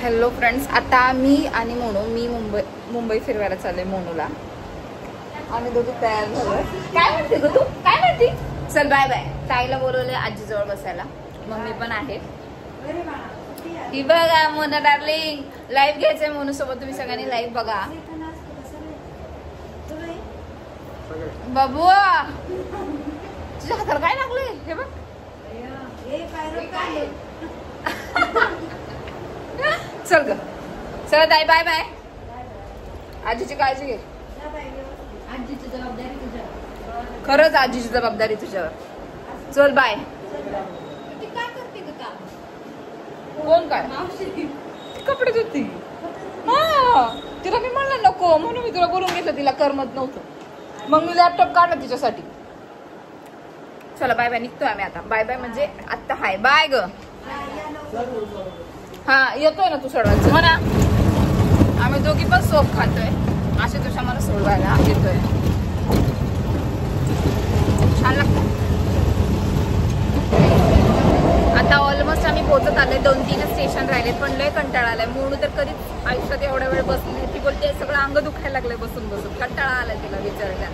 Hello friends, आता मी आणि मोनू मुंबई फिरवायला चाललोय मोनूला. आम्ही दोघी तयार झालोय. काय म्हणते ग तू? काय म्हणते? चल बाय बाय. ताईला बोलवलंय आजीजवळ बसायला. मम्मी पण आहे. ही बघा मोना डार्लिंग, लाईव्ह घ्यायचंय मोनू सोबत. तुम्ही सगळ्यांनी लाईव्ह बघा. बाबू तुझ्या हाताला काय लागलंय? हे बघ. चल ग, चल ताई, बाय बाय. आजीची काळजी घे. आजीची जबाबदारी तुझ्यावर. खरंच आजीची जबाबदारी तुझ्यावर. चल बाय. काय करते ग का? कोण काय? कपडे धुती. हा, तिला मी म्हणलं नको म्हणून मी तुला बोलून घेतलं. तिला करमत नव्हतं, मग मी लॅपटॉप काढला तिच्यासाठी. चला बाय बाय, निघतोय आम्ही आता. बाय बाय म्हणजे आता हाय बाय ग. हा येतोय ना तू सोडवायचं म्हणा. आम्ही दोघी पण सोप खातोय. असे तुझ्या मला सोडवायला येतोय. छान लागतं. आता ऑलमोस्ट आम्ही पोहोचत आलोय. 2-3 स्टेशन राहिले, पण लय कंटाळा आलाय. मोनू तर कधीच आयुष्यात एवढ्या वेळ बसली. ती बोलते सगळं अंग दुखायला लागलंय बसून बसून. कंटाळा आलाय तिला विचारायला.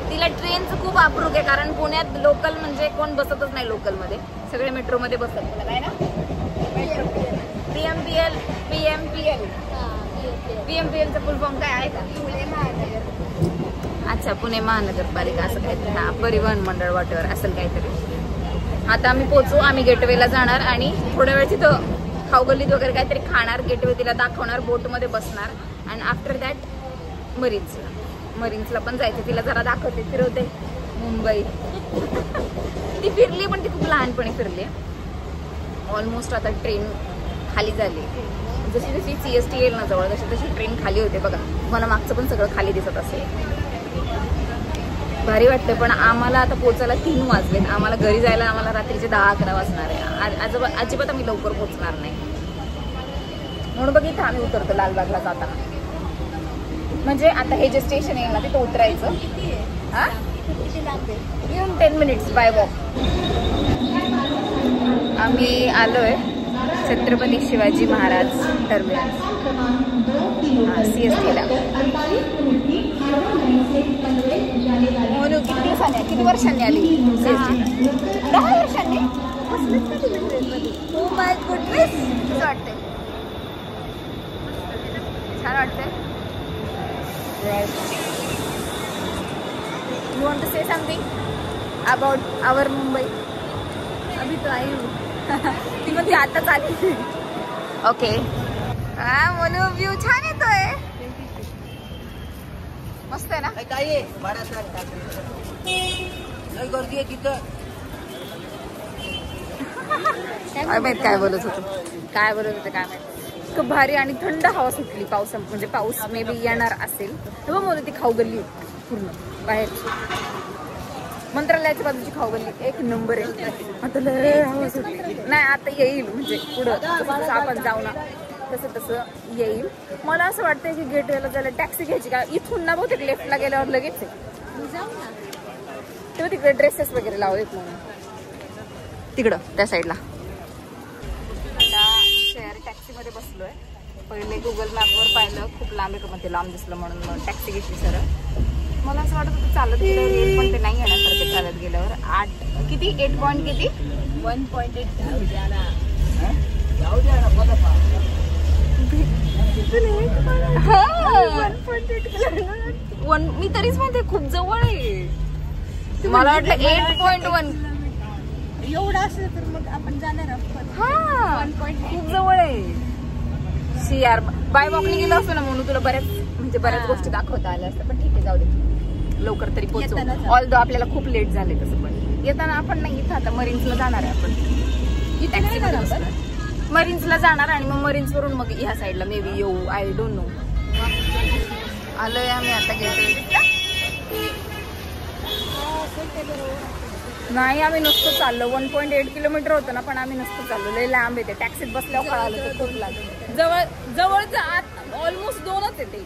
तिला ट्रेनचं खूप अप्रूप आहे, कारण पुण्यात लोकल म्हणजे कोण बसतच नाही. लोकलमध्ये सगळे मेट्रोमध्ये बसतात. तुला काय ना पीएमपीएलचा फुल फॉर्म काय आहे का? पुणे महानगर. अच्छा, पुणे महानगरपालिका असं काहीतरी. हा, परिवहन मंडळ वाटेवर असेल काहीतरी. आता आम्ही पोहोचू. आम्ही गेटवेला जाणार आणि थोड्या वेळ तिथं खाऊगल्लीत वगैरे काहीतरी खाणार. गेटवे तिला दाखवणार, बोटमध्ये बसणार आणि आफ्टर दॅट मरीन्सला पण जायचं. तिला जरा दाखवते, फिरवते मुंबई. ती फिरली, पण ती खूप लहानपणी फिरली. ऑलमोस्ट आता ट्रेन खाली झाली. जशी जशी CST येईल ना जवळ, तशी तशी ट्रेन खाली होते. बघा, मला मागचं पण सगळं खाली दिसत असेल. भारी वाटतं. पण आम्हाला आता पोचायला 3 वाजलेत. आम्हाला घरी जायला आम्हाला रात्रीचे 10-11 वाजणार आहे. अजिबात आम्ही लवकर पोचणार नाही. म्हणून बघ, इथं आम्ही उतरतो लालबागला जाताना. म्हणजे आता हे जे स्टेशन आहे ना, तिथं उतरायचं. हा, 10 मिनिट्स बाय वॉक. आम्ही आलोय छत्रपती शिवाजी महाराज टर्मिनस. CST ला. मोनू किती वर्षांनी आली CST ला? 10 वर्षांनी. Oh my goodness. कसं वाटतंय? छान वाटतंय. You want to say something about our Mumbai? अभी तो आई हूँ. ती म्हणजे आताच आली. ओके. हा, मोनू व्ह्यू छान येतोय. मस्त आहे ना? काय गर्दी आहे तिथं. काय माहित काय बोलत होतो काय माहित. खूप भारी आणि थंड हवा सुटली. म्हणजे पाऊस मे बी येणार असेल. तेव्हा मोनू ती खाऊगल्ली पूर्ण बाहेरची, मंत्रालयाच्या बाजूची खाऊगल्ली एक नंबर आहे. आता लय हवा सुटली. नाही, आता येईल म्हणजे पुढं जसं आपण जाऊ ना तसं येईल. मला असं वाटतंय की गेटवेला जायला टॅक्सी घ्यायची का? इथून ना बहुतेक लेफ्टला गेल्यावर लगेच आहे. जाऊ ना तेव्हा तिकडे ड्रेसेस वगैरे लावलेत म्हणून तिकडं त्या साईडला. आता शेअर टॅक्सीमध्ये बसलोय. पहिले गुगल मॅपवर पाहिलं, खूप लांब आहे का म्हणते, लांब दिसलं म्हणून टॅक्सी घेतली सरळ. मला असं वाटत होतं चालत गेल्यावर येईल, पण ते नाही येण्यासारखे चालत गेल्यावर. 8 किती 8 पॉईंट किती 1.8 मी तरीच म्हणते खूप जवळ आहे. मला वाटलं 8.1 एवढं असेल तर मग आपण जाणार आहोत. हा, खूप जवळ आहे. CR बाय वॉकने गेलो असतो ना म्हणून तुला बऱ्याच गोष्टी दाखवता आल्या असतात. पण ठीक आहे, जाऊ दे. लवकर तरी पोहोचू. ऑल्दो आपल्याला खूप लेट झाले. तसं पण येताना आपण नाही, इथं आता मरीन्सला जाणार आहे आपण. ही टॅक्सी मरीन्सला जाणार आणि मग मरीन्स वरून मग ह्या साईडला मे बी येऊ. I don't know. आलोय आम्ही आता गेटवे. नाही, आम्ही नुसतं चाललो. 1.8 किलोमीटर होतं ना, पण आम्ही नुसतं चाललो. लय लांब येते. टॅक्सीत बसल्यावर कळालं तर खूप लागलं. जवळचं आत ऑलमोस्ट 2च येते.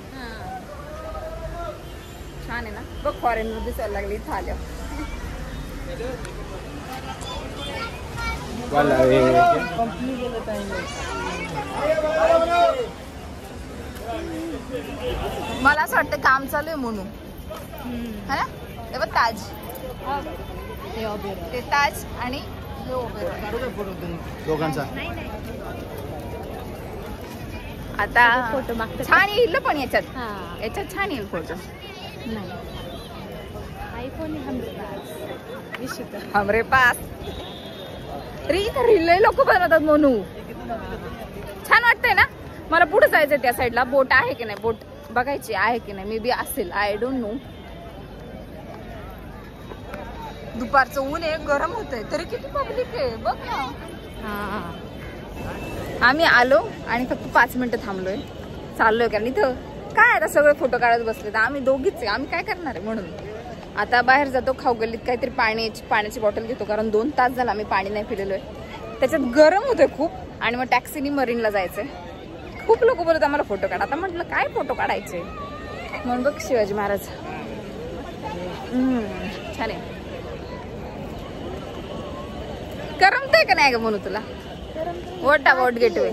छान आहे ना. बघ, फॉरेन मध्ये दिसायला लागली इथं आल्यावर. वाला मला असं वाटतं काम चालू आहे म्हणून है ना. ते बघ ताज, ते ताज आणि दोघांचा आता फोटो मागतात. छान येईल पण याच्यात याच्यात छान येईल फोटो. आयफोन हमरे पास रील लोक बनवतात म्हणू. छान वाटतंय ना. मला पुढे जायचंय त्या साईडला. बोट आहे की नाही, बोट बघायची आहे की नाही. मे बी असेल, आय डोंट नो. दुपारचं ऊन आहे, गरम होतंय, तरी किती पब्लिक आहे बघ ना. आम्ही आलो आणि फक्त 5 मिनिटं थांबलोय. चाललोय कारण इथं काय आता सगळे फोटो काढत बसले. तर आम्ही दोघीच आहे, आम्ही काय करणार आहे म्हणून आता बाहेर जातो. खाऊ गल्लीत काहीतरी पाण्याची बॉटल घेतो कारण 2 तास झाला आम्ही पाणी नाही पिलेलोय. त्याच्यात गरम होतोय खूप. आणि मग टॅक्सीनी मरीनला जायचंय. खूप लोक बोलत आम्हाला फोटो काढा. आता म्हटलं काय फोटो काढायचे म्हणून बघ शिवाजी महाराज छान आहे. करमतंय का नाही ग म्हणू तुला. वॉट अबाउट गेटवे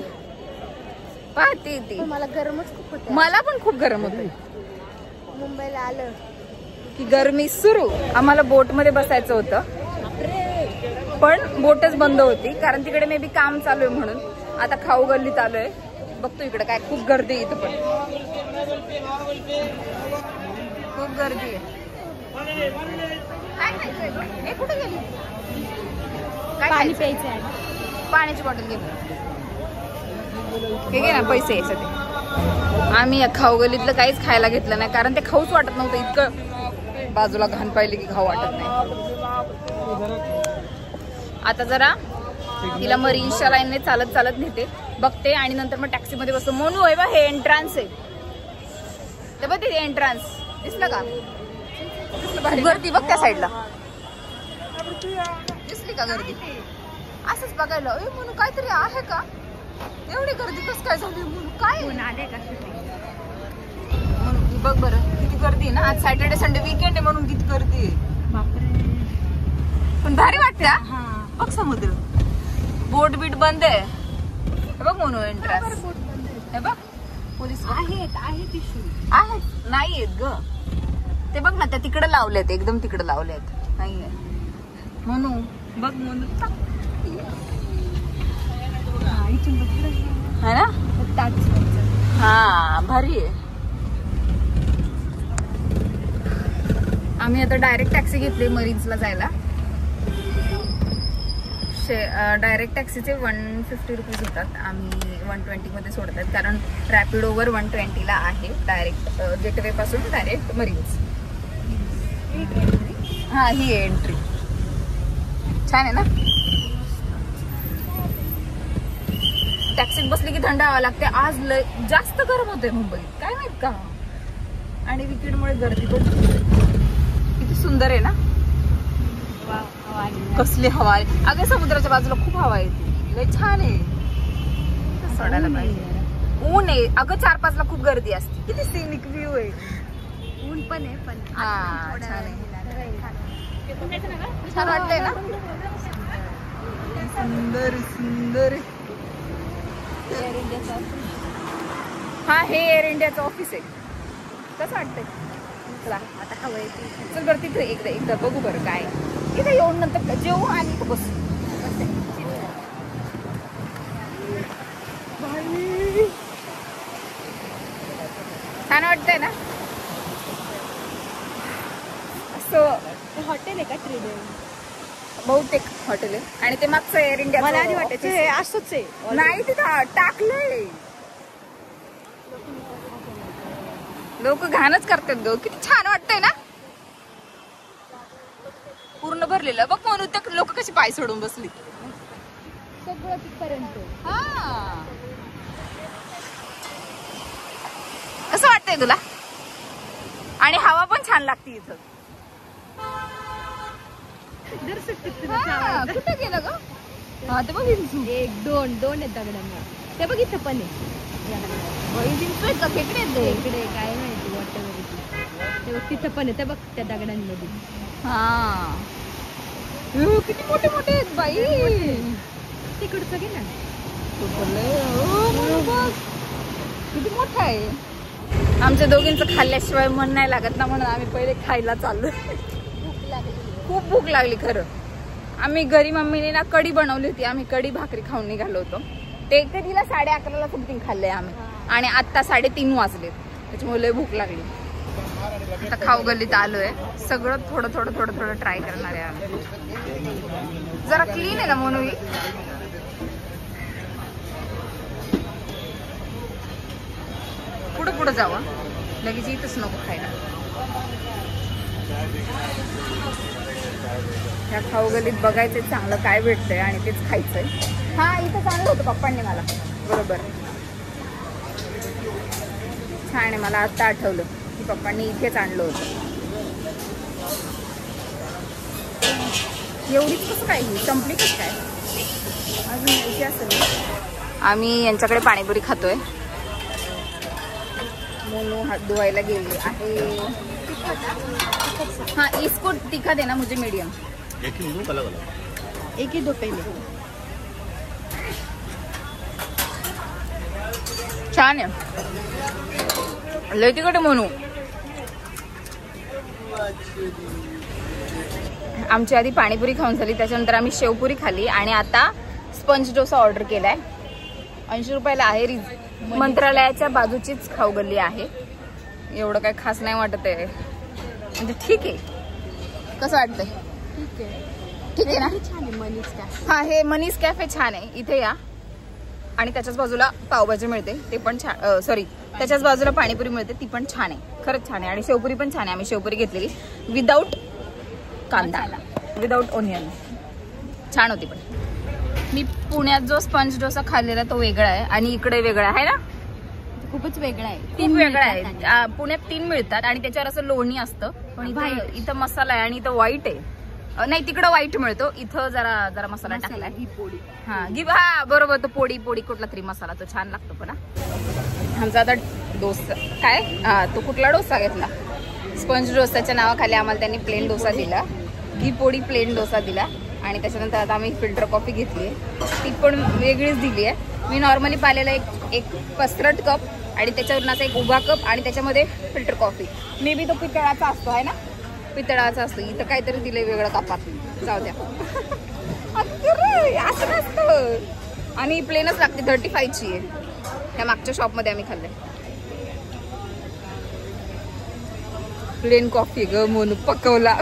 पाहते ती. मला गरमच खूप होत. मला पण खूप गरम होतंय. मुंबईला आलं की गरमी सुरू. आम्हाला बोट मध्ये बसायचं होतं पण बोटच बंद होती कारण तिकडे मे बी काम चालू आहे म्हणून. आता खाऊ गल्लीत आलोय. बघतो इकडे काय खूप गर्दी आहे. इथं पण खूप गर्दी आहे. काय खायचंय ग? हे कुठे गेली. काय पाणी खायचंय? प्यायचं आहे. पाण्याची बॉटल घे. हे घे ना पैसे यायचं ते. आम्ही या खाऊ गल्लीतलं काहीच खायला घेतलं नाही कारण ते खाऊच वाटत नव्हतं. इतकं बाजूला घाण पाहिली की खाऊ वाटत नाही. आता जरा तिला मरीनच्या लाईनने चालत चालत नेते बघते आणि नंतर मग टॅक्सी मध्ये बसतो. म्हणून होय बा हे एंट्रान्स आहे. ते बघ ते एंट्रान्स दिसलं का. गर्दी बघ त्या साईडला दिसली का गर्दी. असंच बघायला म्हणून काहीतरी आहे का. एवढी गर्दी कसं काय झाली म्हणून काय म्हणून बघ बरं किती गर्दी आहे ना. आज सॅटर्डे संडे वीकेंड आहे म्हणून किती गर्दी आहे. पण भारी वाटते. बघ समुद्र. बोट बीट बंद आहे. हे बघ म्हणून एंट्रन्स. हे बघ पोलीस आहेत नाही आहेत ग. ते बघ ना त्या तिकडे लावलेत. एकदम तिकडे लावलेत. नाहीये म्हणून बघ म्हणून है ना. हा भारी आहे. आम्ही आता डायरेक्ट टॅक्सी घेतली मरीन्सला जायला. डायरेक्ट टॅक्सीचे 150 रुपीज होतात. आम्ही 120 मध्ये सोडतात कारण रॅपिडोवर 120 ला आहे डायरेक्ट गेटवे पासून डायरेक्ट मरीन्स. हा ही एंट्री छान आहे ना. टॅक्सीत बसली की थंड हवा लागते. आज जास्त गरम होते मुंबईत काय माहित का. आणि विकेंडमुळे गर्दी पण किती सुंदर आहे ना. कसली हवा आहे अगं. समुद्राच्या बाजूला खूप हवा येते. लय छान आहे. सोडायला पाहिजे. ऊन आहे अगं. 4-5 ला खूप गर्दी असते. किती सिनिक व्ह्यू आहे. ऊन पण आहे पण हा छान आहे. छान वाटतंय ना. सुंदर सुंदर. हा हे एअर इंडियाचं ऑफिस आहे. कसं वाटतंय चला आता हवंय. चल बरं तिथे एकदा बघू बरं काय. इथे येऊन नंतर जेवू आणि इथं बसू. छान वाटतंय ना. असं हॉटेल आहे का. ट्रेडर बहुतेक हॉटेल आहे. आणि ते मागचं एअर इंडिया मला आधी वाटायचं हे असंच आहे. नाही तिथं टाकलंय. लोक घाणच करतात ग. किती छान वाटतंय ना. पूर्ण भरलेलं बघ म्हणून त्या लोक कशी पाय सोडून बसली. सगळं तिथपर्यंत. कसं वाटतंय तुला. आणि हवा पण छान लागते इथं. कुठं गेलं ग. हा ते बघ 1 2 आहेत दगडांना. ते बघ इथं पण आहे. इकडे काय माहिती वाटत. ते बघ तिथं पण आहे. ते बघ त्या दगडांमध्ये. हा किती मोठे मोठे आहेत बाई. तिकडचं घे ना. किती मोठा आहे. आमच्या दोघींचं खाल्ल्याशिवाय मन नाही लागत ना, म्हणून आम्ही पहिले खायला चाललो. खूप भूक लागली खरं. आम्ही घरी मम्मीने ना कढी बनवली होती, आम्ही कढी भाकरी खाऊन निघालो होतो. ते कधीला 11:30ला समथिंग खाल्लंय आम्ही आणि आता 3:30 वाजले, त्याच्यामुळे लय भूक लागली. आता खाऊ गल्लीत आलोय. सगळं थोडं थोडं थोडं थोडं ट्राय करणार आहे आम्ही. जरा क्लीन आहे ना म्हणून. पुढं पुढं जावं लगेच, इथंच नको खायला. ह्या खाऊ गल्लीत बघायचंय चांगलं काय भेटतंय आणि तेच खायचंय. हा इथं चांगलं होतं पप्पांनी मला, बरोबर छान आहे. मला आता आठवलं की पप्पांनी इथेच आणलं होतं. एवढीच कसं काय संपली कसं काय अजून यायची असेल. आम्ही यांच्याकडे पाणीपुरी खातोय. मोनू हात धुवायला गेली आहे. हाँ इसको तीखा देना मुझे मीडियम. एक ही दो पहले. छान आहे लय तिखट म्हणू. आमची आधी पाणीपुरी खाऊन झाली, त्याच्यानंतर आम्ही शेवपुरी खाल्ली आणि आता स्पंज डोसा ऑर्डर केलाय. 80 रुपयाला आहे. मंत्रालयाच्या बाजूचीच खाऊ गल्ली आहे. एवढं काही खास नाही वाटत आहे, म्हणजे ठीक आहे. कसं वाटतंय? ठीक आहे ना. छान आहे मनीष कॅफे. हा हे मनीष कॅफे छान आहे. इथे या आणि त्याच्याच बाजूला पावभाजी मिळते, ते पण छान. सॉरी त्याच्याच बाजूला पाणीपुरी मिळते, ती पण छान आहे. खरंच छान आहे. आणि शेवपुरी पण छान आहे. आम्ही शेवपुरी घेतलेली विदाऊट कांदा, विदाऊट ओनियन. छान होती. पण मी पुण्यात जो स्पंज डोसा खाल्लेला तो वेगळा आहे आणि इकडे वेगळा आहे ना. खूपच वेगळा आहे. 3 वेगळा आहे. पुण्यात 3 मिळतात आणि त्याच्यावर असं लोणी असतं, पण इथं मसाला आहे आणि इथं व्हाईट आहे. नाही तिकडं व्हाईट मिळतो, इथं जरा जरा मसाला टाकलाय. घी पोळी. हा बरोबर. तो पोळी कुठला तरी मसाला, तो छान लागतो. पण आमचा आता डोसा काय तो कुठला डोसा घेतला, स्पंज डोसाच्या नावाखाली आम्हाला त्यांनी प्लेन डोसा दिला, घी पोळी प्लेन डोसा दिला आणि त्याच्यानंतर आता आम्ही फिल्टर कॉफी घेतली आहे, ती पण वेगळीच दिली आहे. मी नॉर्मली पाहिलेला एक पसरट कप आणि त्याच्यावरून असा एक उभा कप आणि त्याच्यामध्ये फिल्टर कॉफी. मे बी तो पितळाचा असतो आहे ना, पितळाचा असतो. इथं काहीतरी दिलंय वेगळं कपात, जाऊ द्या. असं नसतं. आणि प्लेनच लागते. 35ची आहे. त्या मागच्या शॉपमध्ये आम्ही खाल्लंय. प्लेन कॉफी ग म्हणून पकवला.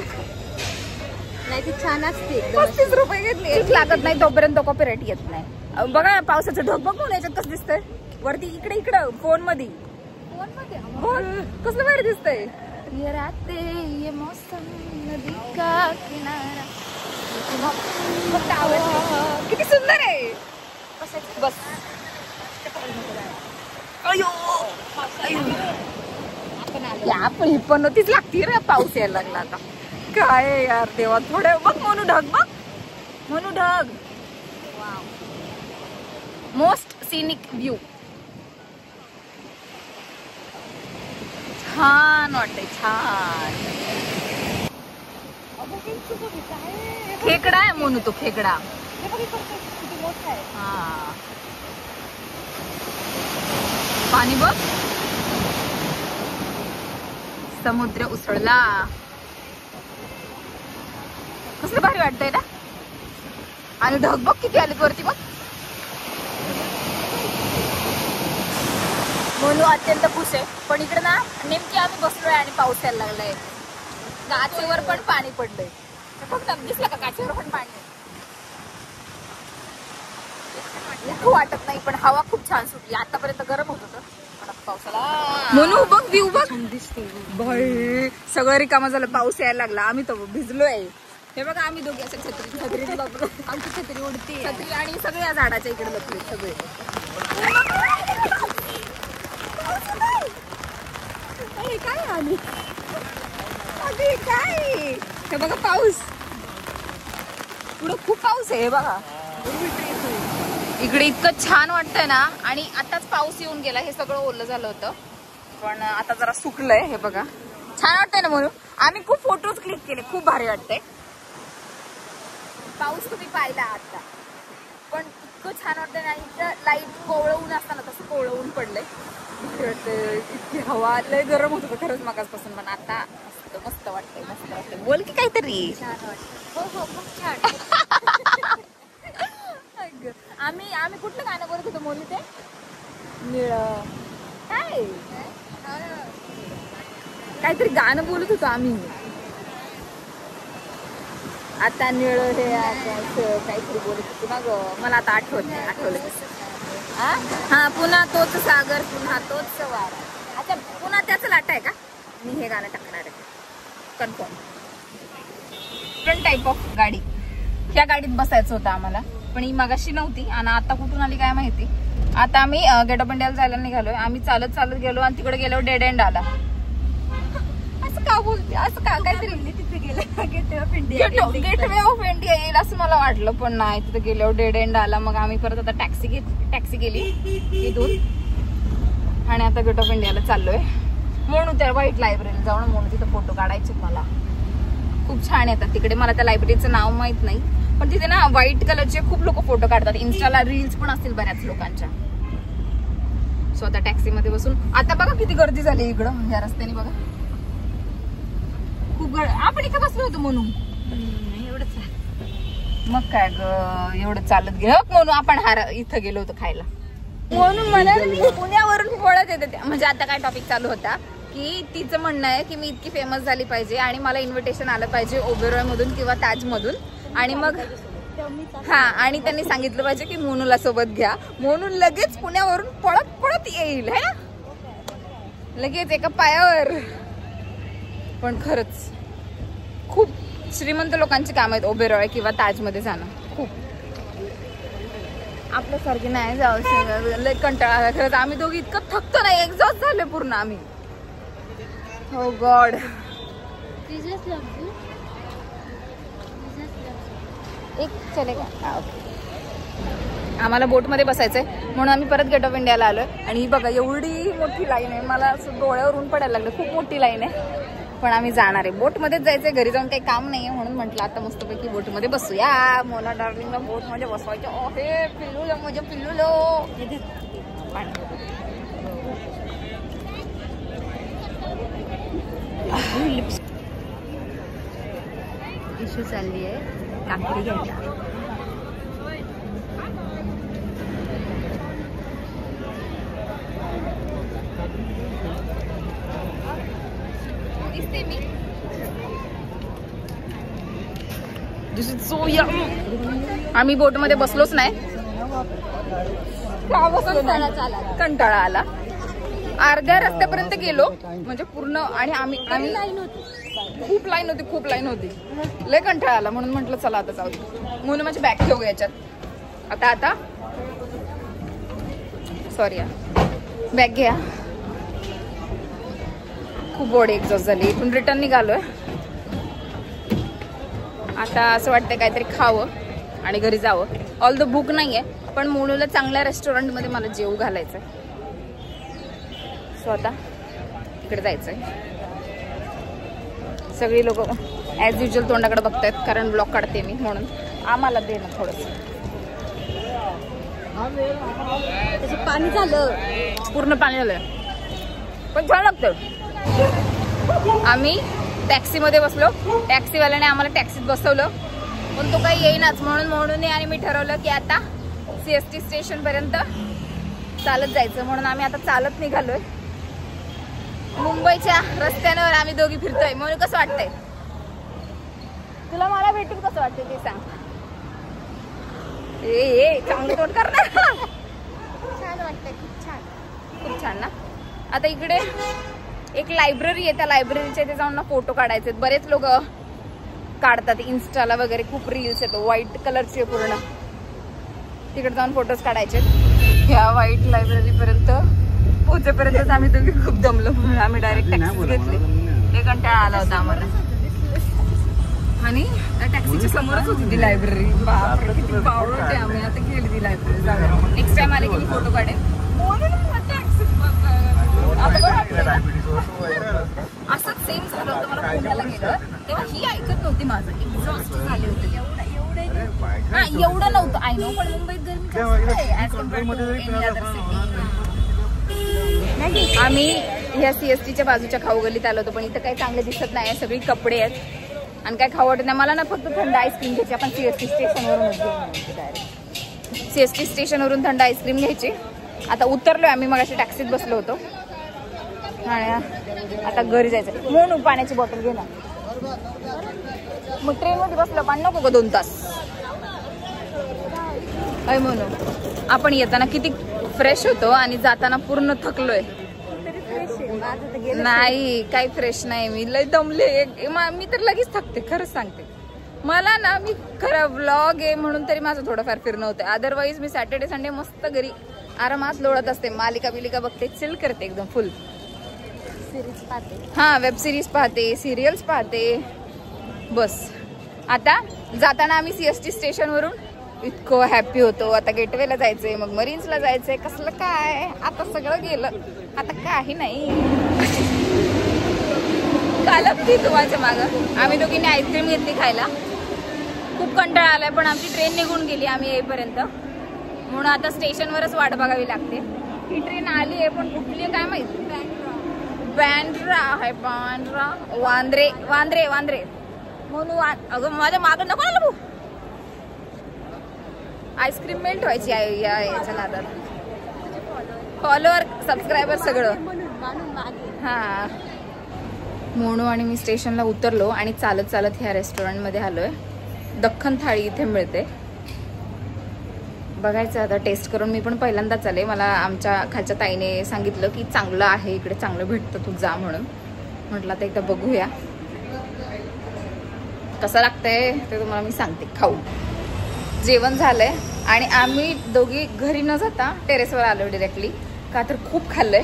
नाही ती छान असते. 35 रुपये घेतली. एक लागत नाही तोपर्यंत कॉपीराईट येत नाही. बघा पावसाचं ढग बघ म्हणून याच्यात कसं दिसतंय वरती. इकडं फोन मध्ये कसलं भारी दिसतंय. ये राते ये मौसम नदी का किनारा किती सुंदर आहे. बस अयो आपण ही पण तीच लागती रे. पाऊस यायला लागला आता. काय यार देवा. थोडं बघ म्हणू ढग, बघ म्हणू ढग. Most scenic view. छान वाटतंय छान. खेकडा आहे म्हणू तो खेकडा. हा पाणी बघ. समुद्र उसळला. कसलं भारी वाटतंय ना. आणि ढग बघ किती आले वरती बघ. म्हणून अत्यंत खुश आहे. पण इकडे ना नेमकी आम्ही बसलोय आणि पाऊस यायला लागलाय. काचेवर पण पाणी पडलंय. फक्त दिसलं का काचेवर पण पाणी. खूप वाटत नाही पण हवा खूप छान सुटली. आतापर्यंत गरम होत होतं पावसाला. म्हणून बघ व्ह्यू बघ. भाई सगळं रिकामं झालं. पाऊस यायला लागला. आम्ही तर भिजलोय. हे बघा आम्ही दोघे असं छत्री बघलो. आमची छत्री उडते. छत्री आणि सगळे या झाडाच्या इकडे बसले सगळे. काय आली काय. हे बघा पाऊस. पुढे खूप पाऊस आहे. हे बघा इकडे इतकं छान वाटतंय ना. आणि आताच पाऊस येऊन गेला. हे सगळं ओलं झालं होतं पण आता जरा सुकलंय. हे बघा छान वाटतंय ना. म्हणून आम्ही खूप फोटोज क्लिक केले. खूप भारी वाटतंय. पाऊस तुम्ही पाहिला आता पण इतकं छान वाटतंय ना. इथं लाईट कोवळं ऊन असताना तसं कोवळं ऊन पडलंय. इतकी हवा लय गरम होत होतं खरंच मगाचपासून, पण आता मस्त वाटतंय, मस्त वाटतंय. बोल की काहीतरी. हो खूप छान. आम्ही कुठलं गाणं बोलत होतो मोनी? ते निळ काय काहीतरी गाणं बोलत होतो आम्ही. आता निळ हे काहीतरी बोलत होतो ना ग, मला आता आठवत नाही. आठवलं हा, पुन्हा तोच सागर, पुन्हा तोच वारा. अच्छा, पुन्हा त्याच लाट आहे का? मी हे गाणं टाकणार आहे कन्फर्म. डिफरंट टाईप ऑफ गाडी. ह्या गाडीत बसायचं होतं आम्हाला, पण ही मगाशी नव्हती आणि आता कुठून आली काय माहिती. आता आम्ही गेट ऑफ इंडियाला जायला निघालोय. आम्ही चालत चालत गेलो आणि तिकडे गेलो डेड एंड आला. असं का बोलते, असं का काहीतरी तिथे गेलं gateway of India. Gateway of India येईल असं मला वाटलं, पण नाही. तिथे गेल्यावर डेड एंड आला. मग आम्ही परत आता टॅक्सी केली इथून आणि आता गेट ऑफ इंडियाला चाललोय. म्हणून त्या व्हाईट लायब्ररी जाऊन म्हणून तिथे फोटो काढायचे मला. खूप छान येतात तिकडे. मला त्या लायब्ररीचं नाव माहित नाही, पण तिथे ना व्हाईट कलरचे खूप लोक फोटो काढतात. इन्स्टाला रील्स पण असतील बऱ्याच लोकांच्या. सो आता टॅक्सी मध्ये बसून, आता बघा किती गर्दी झाली इकडं ह्या रस्त्याने. बघा खूप आपण इथे बसलो होतो म्हणून एवढंच. मग काय ग, एवढं चालत गेलो म्हणून आपण इथं गेलो होतो खायला. म्हणून मला पुण्यावरून पळत येते. म्हणजे आता काय टॉपिक चालू होता की तिचं म्हणणं आहे की मी इतकी फेमस झाली पाहिजे आणि मला इन्व्हिटेशन आलं पाहिजे ओबेरॉय मधून किंवा ताज मधून. आणि मग हा, आणि त्यांनी सांगितलं पाहिजे की मोनूला सोबत घ्या. म्हणून लगेच पुण्यावरून पळत पळत येईल है ना, लगेच एका पायावर. पण खरंच खूप श्रीमंत लोकांची काम आहेत ओबेरॉय किंवा ताजमध्ये जाणं. खूप आपल्यासारखे नाही जाऊ शकत. लय कंटाळा आला खरंच. आम्ही दोघी इतकं थकतो नाही, एक्झॉस्ट झाले पूर्ण आम्ही. हो गॉड. एक चलेगा. आम्हाला बोटमध्ये बसायचंय म्हणून आम्ही परत गेट ऑफ इंडियाला आलोय. आणि ही बघा एवढी मोठी लाईन आहे, मला असं डोळ्यावर ऊन पडायला लागलं. खूप मोठी लाईन आहे, पण आम्ही जाणार आहे. बोटमध्येच जायचंय, घरी जाऊन काही काम नाहीये म्हणून म्हटलं आता मस्तपैकी बोटमध्ये बसूया. मोना डार्लिंगला बोटमध्ये बसवायचं आहे. पिल्लूला माझ्या पिल्लूला इशू चालली आहे काकडी घ्यायला. दिसते मी. आम्ही बोट मध्ये बसलोच नाही. कंटाळा आला. अर्ध्या रस्त्यापर्यंत गेलो म्हणजे पूर्ण. आणि आम्ही खूप लाईन होती. लय कंटाळा आला म्हणून म्हटलं चला आता जाऊ. म्हणून माझी बॅग ठेवू याच्यात. आता सॉरी बॅग घ्या. खूप बॉडी एक्झॉस्ट झाली. इथून रिटर्न निघालोय. आता असं वाटतंय काहीतरी खावं आणि घरी जावं. ऑल द भूक नाहीये, पण मोनूला चांगल्या रेस्टॉरंटमध्ये मला जेवू घालायचंय. सो आता तिकडे जायचंय. सगळी लोक ॲज युजल तोंडाकडे बघतायत कारण ब्लॉग काढते मी म्हणून. आम्हाला दे ना थोडंसं. त्याचं पाणी झालं, पूर्ण पाणी झालंय, पण छान लागतं. आम्ही टॅक्सीमध्ये बसलो. टॅक्सीवाल्याने आम्हाला टॅक्सीत बसवलं, पण तो काही येईनाच. म्हणून आणि मी ठरवलं की आता CST स्टेशन पर्यंत चालत जायचं. म्हणून आम्ही आता चालत निघालोय. मुंबईच्या रस्त्यांवर आम्ही दोघी फिरतोय. म्हणून कसं वाटतंय तुला? मला भेटून कसं वाटतंय ते सांग. ए चांगलं तोंड कर ना. छान वाटतंय. खूप छान ना. आता इकडे एक लायब्ररी आहे. त्या लायब्ररीच्या इथे जाऊन ना फोटो काढायचे. बरेच लोक काढतात इन्स्टाला वगैरे. खूप रील्स येतो. व्हाईट कलरचे पूर्ण. तिकडे जाऊन फोटोज काढायचे. ह्या व्हाईट लायब्ररी पर्यंत पोहोचेपर्यंत आम्ही दोघी खूप दमलो म्हणून आम्ही डायरेक्ट टॅक्सी घेतली. एक कंटाळा आला होता आम्हाला. आणि त्या टॅक्सीच्या समोरच होती ती लायब्ररी. बापरे किती पावडते आम्ही. आता गेली ती लायब्ररी. जाऊया नेक्स्ट टाइम आले की मी फोटो काढेन. असंच सेम झालं होतं मला पुण्याला गेलं तेव्हा. ही ऐकत नव्हती माझं. एक्झॉस्ट झाले होते. एवढं नव्हतं आय नो, पण मुंबईत गरमी जास्त आहे as compared to any other city. आम्ही ह्या CSTच्या बाजूच्या खाऊ गल्लीत आलो होतो, पण इथं काही चांगले दिसत नाही, सगळी कपडे आहेत आणि काय खाऊ वाटत नाही मला ना. फक्त थंड आईस्क्रीम घ्यायची. आपण CST स्टेशनवरूनच घेऊन डायरेक्ट CST स्टेशनवरून थंड आईस्क्रीम घ्यायची. आता उतरलोय आम्ही, मग अशी टॅक्सीत बसलो होतो आणि आता घरी जायचं. म्हणून पाण्याची बॉटल घे ना. मग ट्रेनमध्ये बसलो, पाणी नको ग 2 तास. अय म्हणून आपण येताना किती फ्रेश होतो आणि जाताना पूर्ण थकलोय. नाही काही फ्रेश नाही, मी लय दमले. मी तर लगेच थकते, खरंच सांगते. मला ना, मी खरं व्लॉग आहे म्हणून तरी माझं थोडंफार फिरणं होतं. अदरवाईज मी सॅटर्डे संडे मस्त घरी आरामात लोळत असते, मालिका बिलिका बघते, चिल करते एकदम फुल. सिरीज पाहते. हा, वेब सिरीज पाहते, सिरियल्स पाहते बस. आता जाताना आम्ही CST स्टेशनवरून इतकं हॅपी होतो. आता गेटवेला जायचंय, मग मरीन्सला जायचंय. कसलं काय, आता सगळं गेलं, आता काही नाही. कालपती तुम्हाला मागं आम्ही दोघींनी आईस्क्रीम घेतली खायला. खूप कंटाळा आलाय, पण आमची ट्रेन निघून गेली आम्ही येईपर्यंत, म्हणून आता स्टेशनवरच वाट बघावी लागते. ही ट्रेन आली आहे, पण कुठली काय माहिती. बँड्रा आहे, बांद्रा, वांद्रे वांद्रे वांद्रे म्हणून. अगं माझ्या मागं नको आलं भाऊ. आईस्क्रीम मेल्ट व्हायची याच्या नादात. फॉलोअर सबस्क्रायबर सगळं. हा, मोनू आणि मी स्टेशनला उतरलो आणि चालत चालत ह्या रेस्टॉरंटमध्ये आलोय. दख्खन थाळी इथे मिळते, बघायचं आता टेस्ट करून. मी पण पहिल्यांदाच आले. मला आमच्या खालच्या ताईने सांगितलं की चांगलं आहे इकडे, चांगलं भेटतं, तू जा म्हणून. म्हटलं आता एकदा बघूया कसं लागतंय ते तुम्हाला मी सांगते. खाऊ जेवण झालंय आणि आम्ही दोघी घरी न जाता टेरेसवर आलो डिरेक्टली, का तर खूप खाल्लंय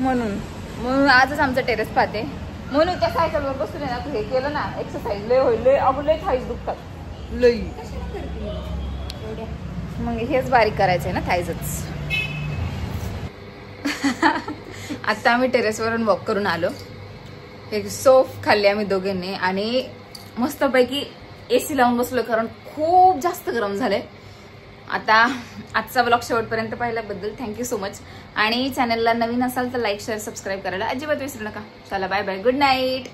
म्हणून आजच आमचं टेरेस पाहते. म्हणून त्या सायकलवर बसून ना, तू हे केलं ना एक्सरसाइज लय होईल. लय अगं लय थाईज दुखतात लई. मग हेच बारीक करायचंय ना थाईजच. आता आम्ही टेरेसवरून वॉक करून आलो. एक सोफ खाल्ली आम्ही दोघींनी आणि मस्तपैकी AC लावून बसलो, कारण खूप जास्त गरम झाले. आता आजचा ब्लॉग शेवटपर्यंत पाहिल्याबद्दल थँक्यू सो मच. आणि चॅनलला नवीन असाल तर लाईक शेअर सबस्क्राईब करायला अजिबात विसरू नका. चला बाय बाय, गुड नाईट.